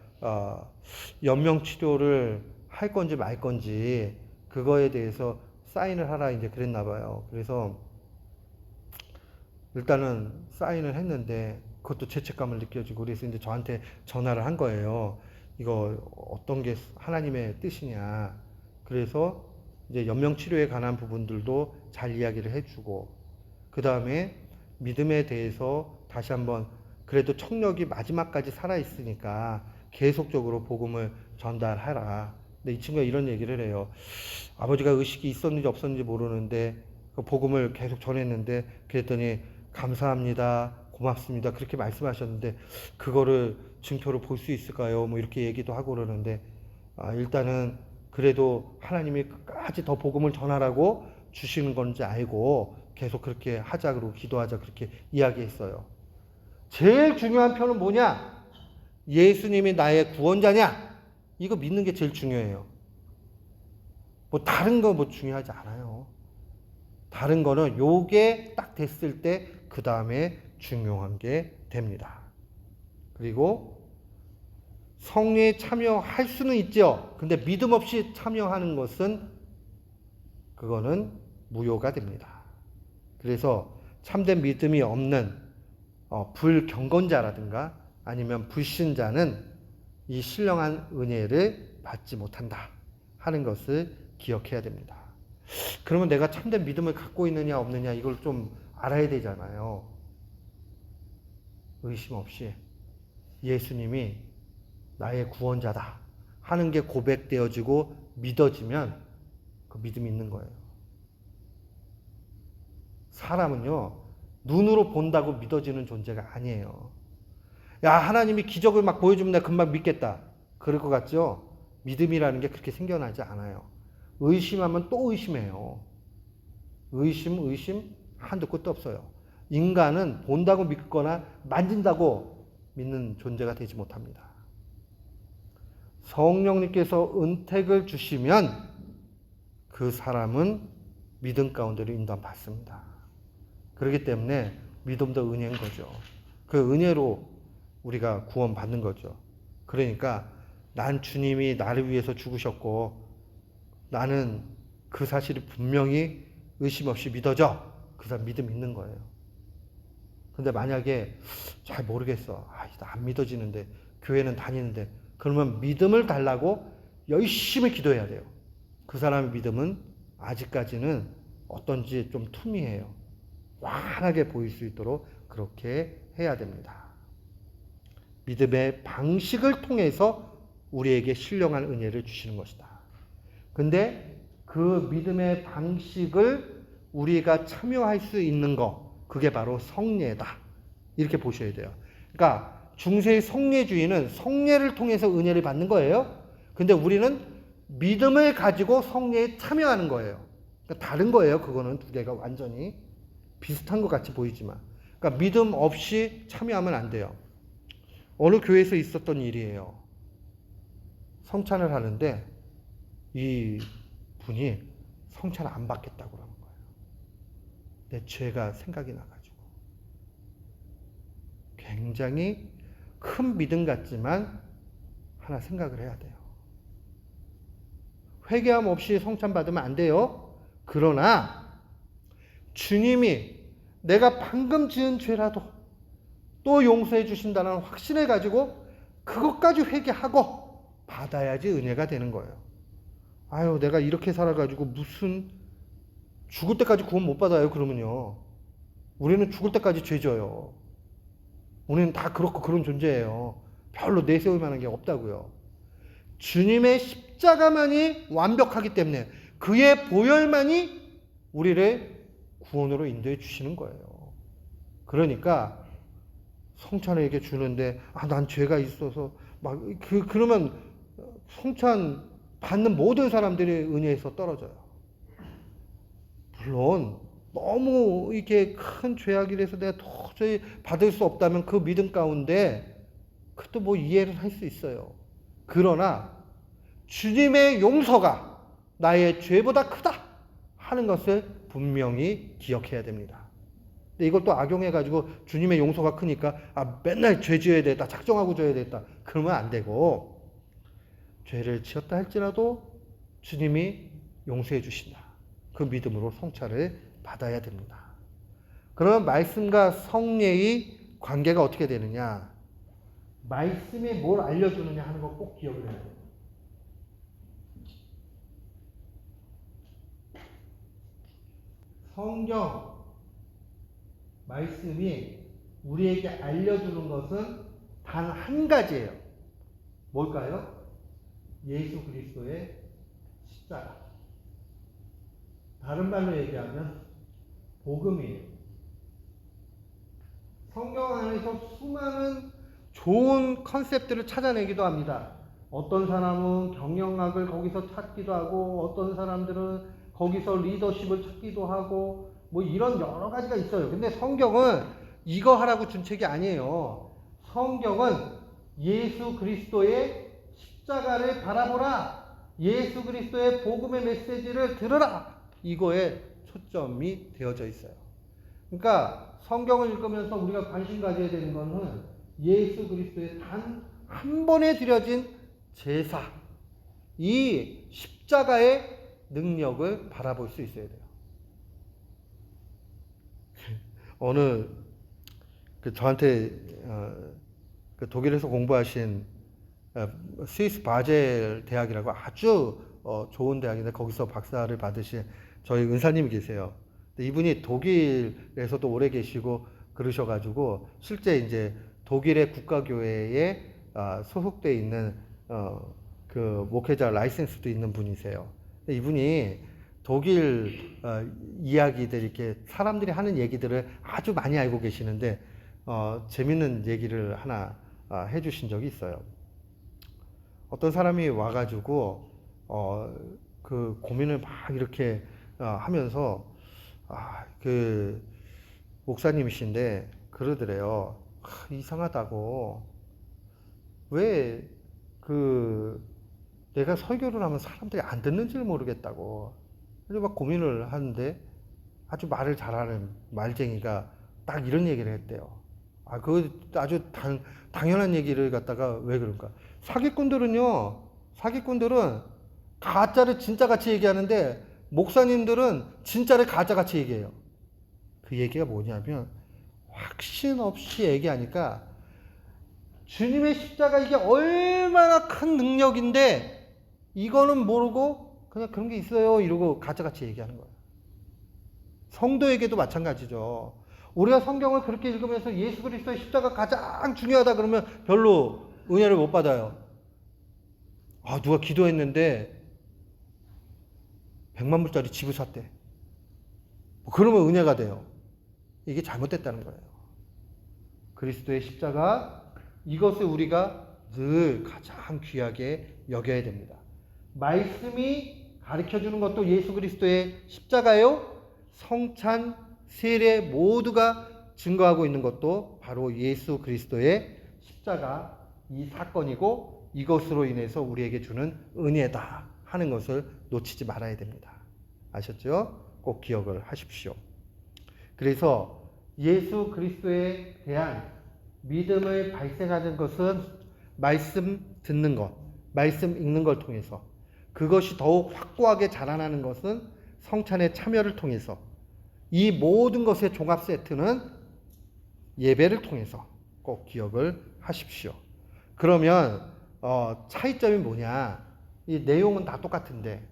연명 치료를 할 건지 말 건지 그거에 대해서 사인을 하라 이제 그랬나 봐요. 그래서 일단은 사인을 했는데 그것도 죄책감을 느껴지고 그래서 이제 저한테 전화를 한 거예요. 이거 어떤 게 하나님의 뜻이냐. 그래서 이제 연명 치료에 관한 부분들도 잘 이야기를 해주고 그 다음에 믿음에 대해서 다시 한번 그래도 청력이 마지막까지 살아 있으니까 계속적으로 복음을 전달하라. 근데 이 친구가 이런 얘기를 해요. 아버지가 의식이 있었는지 없었는지 모르는데 그 복음을 계속 전했는데 그랬더니 감사합니다, 고맙습니다 그렇게 말씀하셨는데 그거를 증표로 볼 수 있을까요? 뭐 이렇게 얘기도 하고 그러는데 일단은 그래도 하나님이 끝까지 더 복음을 전하라고 주시는 건지 알고 계속 그렇게 하자 그러고 기도하자 그렇게 이야기했어요. 제일 중요한 표는 뭐냐? 예수님이 나의 구원자냐? 이거 믿는 게 제일 중요해요. 뭐 다른 거 뭐 중요하지 않아요. 다른 거는 요게 딱 됐을 때 그 다음에 중요한 게 됩니다. 그리고 성례에 참여할 수는 있죠. 근데 믿음 없이 참여하는 것은 그거는 무효가 됩니다. 그래서 참된 믿음이 없는 불경건자라든가 아니면 불신자는 이 신령한 은혜를 받지 못한다 하는 것을 기억해야 됩니다. 그러면 내가 참된 믿음을 갖고 있느냐 없느냐 이걸 좀 알아야 되잖아요. 의심 없이 예수님이 나의 구원자다 하는 게 고백되어지고 믿어지면 그 믿음이 있는 거예요. 사람은요 눈으로 본다고 믿어지는 존재가 아니에요. 야 하나님이 기적을 막 보여주면 내가 금방 믿겠다 그럴 것 같죠? 믿음이라는 게 그렇게 생겨나지 않아요. 의심하면 또 의심해요. 의심 한도 끝도 없어요. 인간은 본다고 믿거나 만진다고 믿는 존재가 되지 못합니다. 성령님께서 은택을 주시면 그 사람은 믿음 가운데로 인도받습니다. 그렇기 때문에 믿음도 은혜인 거죠. 그 은혜로 우리가 구원받는 거죠. 그러니까 난 주님이 나를 위해서 죽으셨고 나는 그 사실이 분명히 의심 없이 믿어져. 그 사람 믿음 있는 거예요. 근데 만약에 잘 모르겠어. 나 안 믿어지는데 교회는 다니는데 그러면 믿음을 달라고 열심히 기도해야 돼요. 그 사람의 믿음은 아직까지는 어떤지 좀 투미해요. 환하게 보일 수 있도록 그렇게 해야 됩니다. 믿음의 방식을 통해서 우리에게 신령한 은혜를 주시는 것이다. 근데 그 믿음의 방식을 우리가 참여할 수 있는 거, 그게 바로 성례다. 이렇게 보셔야 돼요. 그러니까 중세의 성례주의는 성례를 통해서 은혜를 받는 거예요. 근데 우리는 믿음을 가지고 성례에 참여하는 거예요. 그러니까 다른 거예요. 그거는 두 개가 완전히 비슷한 것 같이 보이지만. 그러니까 믿음 없이 참여하면 안 돼요. 어느 교회에서 있었던 일이에요. 성찬을 하는데 이 분이 성찬을 안 받겠다고 그러는 거예요. 내 죄가 생각이 나가지고. 굉장히 큰 믿음 같지만 하나 생각을 해야 돼요. 회개함 없이 성찬 받으면 안 돼요. 그러나 주님이 내가 방금 지은 죄라도 또 용서해 주신다는 확신을 가지고 그것까지 회개하고 받아야지 은혜가 되는 거예요. 아유, 내가 이렇게 살아가지고 무슨 죽을 때까지 구원 못 받아요. 그러면요. 우리는 죽을 때까지 죄져요. 우리는 다 그렇고 그런 존재예요. 별로 내세울 만한 게 없다고요. 주님의 십자가만이 완벽하기 때문에 그의 보혈만이 우리를 구원으로 인도해 주시는 거예요. 그러니까 성찬을 이렇게 주는데 난 죄가 있어서 그러면 성찬 받는 모든 사람들이 은혜에서 떨어져요. 물론 너무 이렇게 큰 죄악이라서 내가 도저히 받을 수 없다면 그 믿음 가운데 그것도 뭐 이해를 할 수 있어요. 그러나 주님의 용서가 나의 죄보다 크다 하는 것을 분명히 기억해야 됩니다. 근데 이걸 또 악용해가지고 주님의 용서가 크니까 맨날 죄 지어야 되겠다, 작정하고 져야 되겠다, 그러면 안 되고, 죄를 지었다 할지라도 주님이 용서해 주신다, 그 믿음으로 성찰을 받아야 됩니다. 그러면 말씀과 성례의 관계가 어떻게 되느냐? 말씀이 뭘 알려주느냐 하는 거 꼭 기억을 해야 돼요. 성경 말씀이 우리에게 알려주는 것은 단 한 가지예요. 뭘까요? 예수 그리스도의 십자가. 다른 말로 얘기하면 복음이에요. 성경 안에서 수많은 좋은 컨셉들을 찾아내기도 합니다. 어떤 사람은 경영학을 거기서 찾기도 하고, 어떤 사람들은 거기서 리더십을 찾기도 하고, 뭐 이런 여러 가지가 있어요. 근데 성경은 이거 하라고 준 책이 아니에요. 성경은 예수 그리스도의 십자가를 바라보라, 예수 그리스도의 복음의 메시지를 들으라, 이거에 초점이 되어져 있어요. 그러니까 성경을 읽으면서 우리가 관심 가져야 되는 것은 예수 그리스도의 단 한 번에 드려진 제사, 이 십자가의 능력을 바라볼 수 있어야 돼요. 어느 저한테 독일에서 공부하신 스위스 바젤 대학이라고 아주 좋은 대학인데 거기서 박사를 받으신 저희 은사님이 계세요. 이분이 독일에서도 오래 계시고 그러셔가지고 실제 이제 독일의 국가교회에 소속돼 있는 그 목회자 라이센스도 있는 분이세요. 이분이 독일 이야기들, 이렇게 사람들이 하는 얘기들을 아주 많이 알고 계시는데 재밌는 얘기를 하나 해주신 적이 있어요. 어떤 사람이 와가지고 그 고민을 막 이렇게 하면서 그 목사님이신데 그러더래요. 이상하다고. 왜 그 내가 설교를 하면 사람들이 안 듣는지를 모르겠다고. 그래서 막 고민을 하는데 아주 말을 잘하는 말쟁이가 딱 이런 얘기를 했대요. 그 아주 당연한 얘기를 갖다가 왜 그런가? 사기꾼들은 가짜를 진짜같이 얘기하는데 목사님들은 진짜를 가짜같이 얘기해요. 그 얘기가 뭐냐면 확신 없이 얘기하니까 주님의 십자가 이게 얼마나 큰 능력인데 이거는 모르고 그냥 그런 게 있어요 이러고 가짜같이 얘기하는 거예요. 성도에게도 마찬가지죠. 우리가 성경을 그렇게 읽으면서 예수 그리스도의 십자가 가장 중요하다 그러면 별로 은혜를 못 받아요. 누가 기도했는데 100만 불짜리 집을 샀대. 그러면 은혜가 돼요. 이게 잘못됐다는 거예요. 그리스도의 십자가, 이것을 우리가 늘 가장 귀하게 여겨야 됩니다. 말씀이 가르쳐주는 것도 예수 그리스도의 십자가요. 성찬, 세례 모두가 증거하고 있는 것도 바로 예수 그리스도의 십자가, 이 사건이고 이것으로 인해서 우리에게 주는 은혜다 하는 것을 놓치지 말아야 됩니다. 아셨죠? 꼭 기억을 하십시오. 그래서 예수 그리스도에 대한 믿음을 발생하는 것은 말씀 듣는 것, 말씀 읽는 걸 통해서, 그것이 더욱 확고하게 자라나는 것은 성찬의 참여를 통해서, 이 모든 것의 종합 세트는 예배를 통해서 꼭 기억을 하십시오. 그러면 차이점이 뭐냐? 이 내용은 다 똑같은데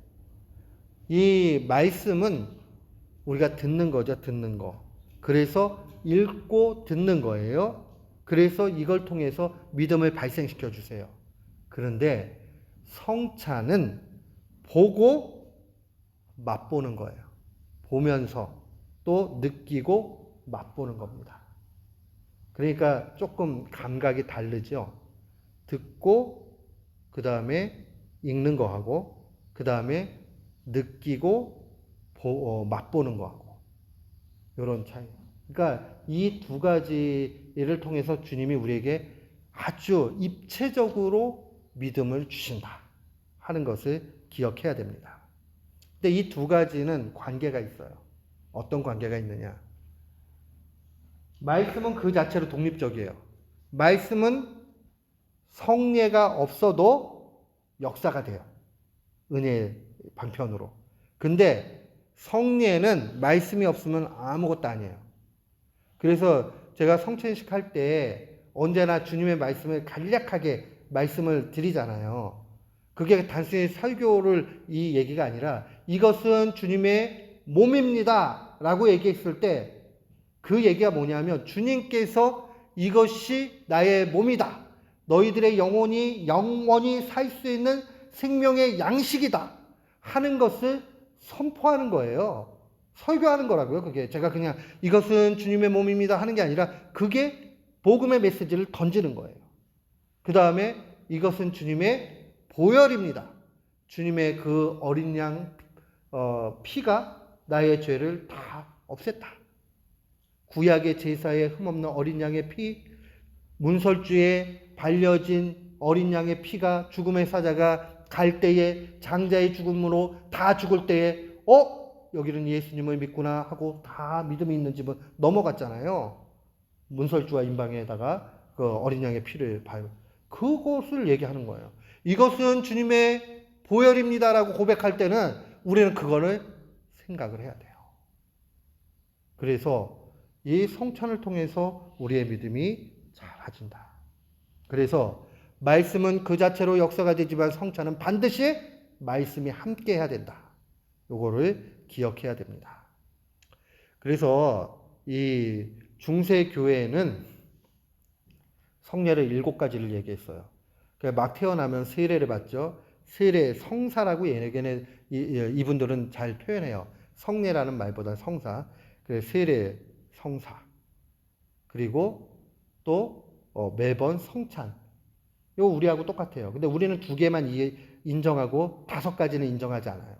이 말씀은 우리가 듣는 거죠, 듣는 거. 그래서 읽고 듣는 거예요. 그래서 이걸 통해서 믿음을 발생시켜 주세요. 그런데 성찬은 보고 맛보는 거예요. 보면서 또 느끼고 맛보는 겁니다. 그러니까 조금 감각이 다르죠. 듣고 그 다음에 읽는 거하고 그 다음에 느끼고 맛보는 거하고. 이런 차이. 그러니까 이 두 가지를 통해서 주님이 우리에게 아주 입체적으로 믿음을 주신다 하는 것을 기억해야 됩니다. 근데 이 두 가지는 관계가 있어요. 어떤 관계가 있느냐? 말씀은 그 자체로 독립적이에요. 말씀은 성례가 없어도 역사가 돼요. 은혜의 방편으로. 근데 성례는 말씀이 없으면 아무것도 아니에요. 그래서 제가 성찬식 할 때 언제나 주님의 말씀을 간략하게 말씀을 드리잖아요. 그게 단순히 설교를 이 얘기가 아니라 이것은 주님의 몸입니다 라고 얘기했을 때 그 얘기가 뭐냐면 주님께서 이것이 나의 몸이다. 너희들의 영원히 살 수 있는 생명의 양식이다 하는 것을 선포하는 거예요. 설교하는 거라고요. 그게 제가 그냥 이것은 주님의 몸입니다 하는 게 아니라 그게 복음의 메시지를 던지는 거예요. 그 다음에 이것은 주님의 보혈입니다. 주님의 그 어린 양 피가 나의 죄를 다 없앴다. 구약의 제사에 흠없는 어린 양의 피, 문설주에 발려진 어린 양의 피가 죽음의 사자가 갈 때에 장자의 죽음으로 다 죽을 때에 여기는 예수님을 믿구나 하고 다 믿음이 있는 집은 넘어갔잖아요. 문설주와 임방에다가 그 어린 양의 피를 그것을 얘기하는 거예요. 이것은 주님의 보혈입니다라고 고백할 때는 우리는 그거를 생각을 해야 돼요. 그래서 이 성찬을 통해서 우리의 믿음이 자라진다. 그래서 말씀은 그 자체로 역사가 되지만 성찬은 반드시 말씀이 함께 해야 된다. 요거를 기억해야 됩니다. 그래서 이 중세교회는 성례를 7가지를 얘기했어요. 막 태어나면 세례를 받죠. 세례, 성사라고 얘네는 이분들은 잘 표현해요. 성례라는 말보다 성사. 그래서 세례, 성사. 그리고 또 매번 성찬. 이거 우리하고 똑같아요. 근데 우리는 2개만 인정하고 5가지는 인정하지 않아요.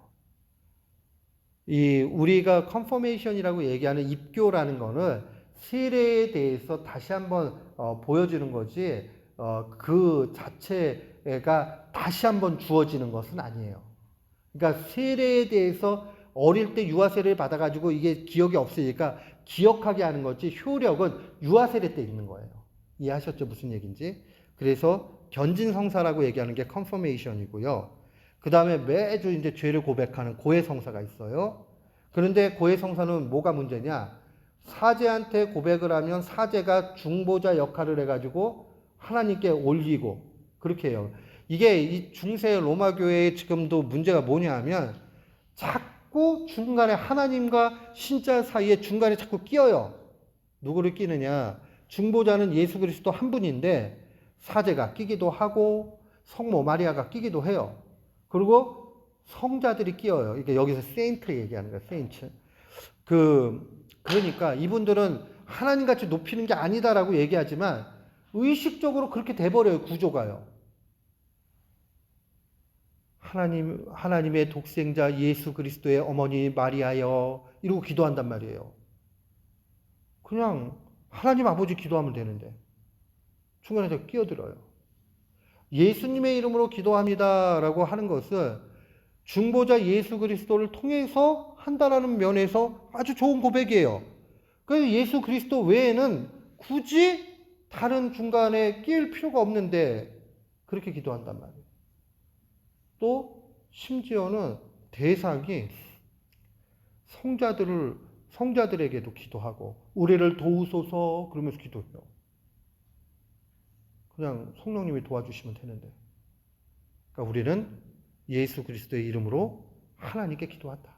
우리가 컨퍼메이션이라고 얘기하는 입교라는 거는 세례에 대해서 다시 한번 보여주는 거지 그 자체가 다시 한번 주어지는 것은 아니에요. 그러니까 세례에 대해서 어릴 때 유아세례를 받아가지고 이게 기억이 없으니까 기억하게 하는 거지 효력은 유아세례 때 있는 거예요. 이해하셨죠? 무슨 얘기인지? 그래서 견진성사라고 얘기하는 게 컨퍼메이션이고요. 그 다음에 매주 이제 죄를 고백하는 고해성사가 있어요. 그런데 고해성사는 뭐가 문제냐? 사제한테 고백을 하면 사제가 중보자 역할을 해가지고 하나님께 올리고 그렇게 해요. 이게 이 중세 로마교회의 지금도 문제가 뭐냐 하면 자꾸 중간에 하나님과 신자 사이에 중간에 자꾸 끼어요. 누구를 끼느냐? 중보자는 예수 그리스도 한 분인데 사제가 끼기도 하고 성모 마리아가 끼기도 해요. 그리고 성자들이 끼어요. 이게 여기서 세인트 얘기하는 거예요. 세인트. 그러니까 이분들은 하나님같이 높이는 게 아니다라고 얘기하지만 의식적으로 그렇게 돼버려요. 구조가요. 하나님의 독생자 예수 그리스도의 어머니 마리아여 이러고 기도한단 말이에요. 그냥 하나님 아버지 기도하면 되는데 중간에 저 끼어들어요. 예수님의 이름으로 기도합니다라고 하는 것은 중보자 예수 그리스도를 통해서 한다라는 면에서 아주 좋은 고백이에요. 그래서 예수 그리스도 외에는 굳이 다른 중간에 끼일 필요가 없는데 그렇게 기도한단 말이에요. 또 심지어는 대상이 성자들에게도 기도하고 우리를 도우소서 그러면서 기도해요. 그냥 성령님이 도와주시면 되는데. 그러니까 우리는 예수 그리스도의 이름으로 하나님께 기도한다.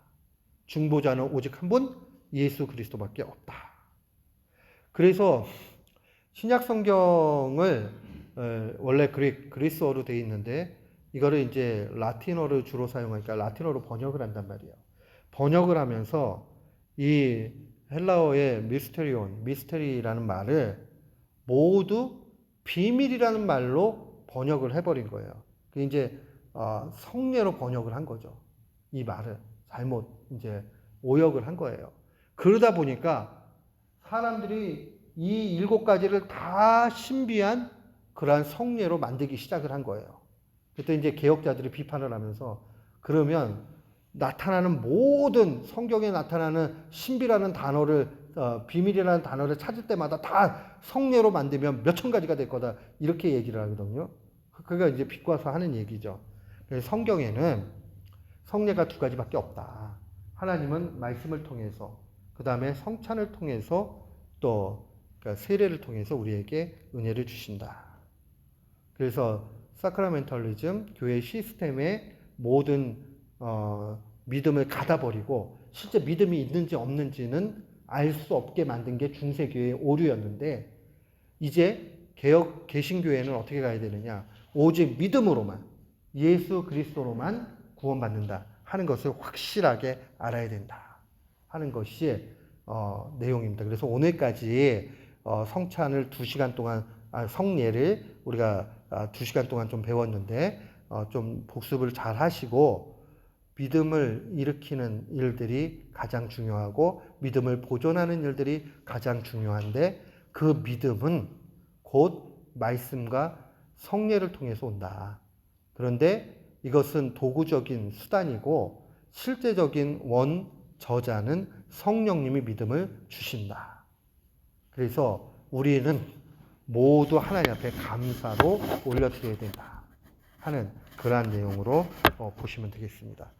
중보자는 오직 한 분 예수 그리스도밖에 없다. 그래서 신약 성경을 원래 그리스어로 되어 있는데 이거를 이제 라틴어를 주로 사용하니까 라틴어로 번역을 한단 말이에요. 번역을 하면서 이 헬라어의 미스테리라는 말을 모두 비밀이라는 말로 번역을 해버린 거예요. 그 이제 성례로 번역을 한 거죠. 이 말을 잘못 이제 오역을 한 거예요. 그러다 보니까 사람들이 이 7가지를 다 신비한 그러한 성례로 만들기 시작을 한 거예요. 그때 이제 개혁자들이 비판을 하면서 그러면 나타나는 모든 성경에 나타나는 신비라는 단어를 비밀이라는 단어를 찾을 때마다 다 성례로 만들면 몇천 가지가 될 거다 이렇게 얘기를 하거든요. 그가 이제 비꼬아서 하는 얘기죠. 그래서 성경에는 성례가 2가지밖에 없다. 하나님은 말씀을 통해서 그 다음에 성찬을 통해서 또 그러니까 세례를 통해서 우리에게 은혜를 주신다. 그래서 사크라멘탈리즘 교회 시스템의 모든 믿음을 가다버리고 실제 믿음이 있는지 없는지는 알 수 없게 만든 게 중세교회의 오류였는데 이제 개혁 개신교회는 어떻게 가야 되느냐? 오직 믿음으로만 예수 그리스도로만 구원받는다 하는 것을 확실하게 알아야 된다 하는 것이 내용입니다. 그래서 오늘까지 성찬을 2시간 동안 성례를 우리가 2시간 동안 좀 배웠는데 좀 복습을 잘 하시고 믿음을 일으키는 일들이 가장 중요하고 믿음을 보존하는 일들이 가장 중요한데 그 믿음은 곧 말씀과 성례를 통해서 온다. 그런데 이것은 도구적인 수단이고 실제적인 원저자는 성령님이 믿음을 주신다. 그래서 우리는 모두 하나님 앞에 감사로 올려드려야 된다 하는 그러한 내용으로 보시면 되겠습니다.